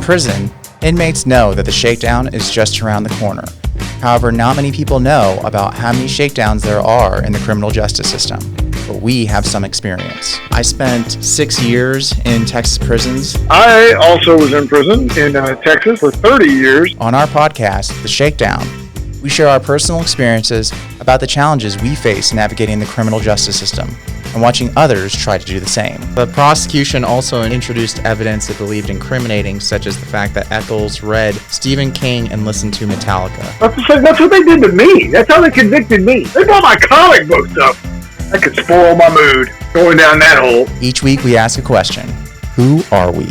prison, inmates know that the shakedown is just around the corner. However, not many people know about how many shakedowns there are in the criminal justice system, but we have some experience. I spent 6 years in Texas prisons. I also was in prison in Texas for 30 years. On our podcast, The Shakedown, we share our personal experiences about the challenges we face navigating the criminal justice system and watching others try to do the same. The prosecution also introduced evidence it believed incriminating, such as the fact that Eccles read Stephen King and listened to Metallica. That's what they did to me. That's how they convicted me. They brought my comic books up. I could spoil my mood going down that hole. Each week we ask a question. Who are we?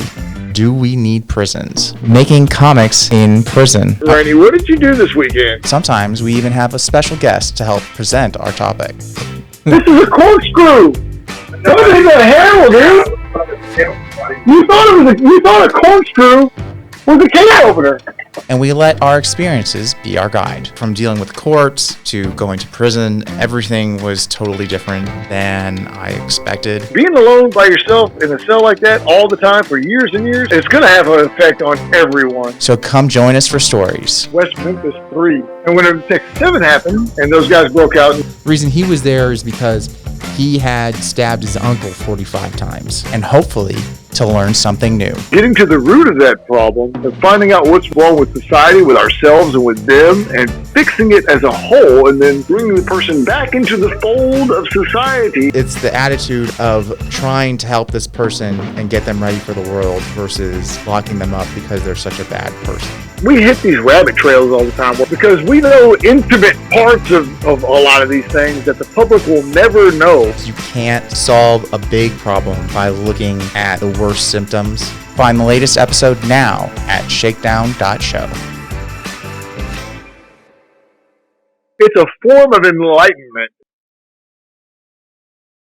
Do we need prisons? Making comics in prison. Randy, what did you do this weekend? Sometimes we even have a special guest to help present our topic. This is a corkscrew. Somebody's got a handle, dude. You thought a corkscrew was a can opener. And we let our experiences be our guide. From dealing with courts to going to prison, everything was totally different than I expected. Being alone by yourself in a cell like that all the time for years and years, it's going to have an effect on everyone. So come join us for stories. West Memphis 3. And when Texas 7 happened, and those guys broke out. The reason he was there is because he had stabbed his uncle 45 times. And hopefully to learn something new. Getting to the root of that problem and finding out what's wrong with society, with ourselves and with them, and fixing it as a whole, and then bringing the person back into the fold of society. It's the attitude of trying to help this person and get them ready for the world versus locking them up because they're such a bad person. We hit these rabbit trails all the time because we know intimate parts of a lot of these things that the public will never know. You can't solve a big problem by looking at the worst symptoms. Find the latest episode now at shakedown.show. It's a form of enlightenment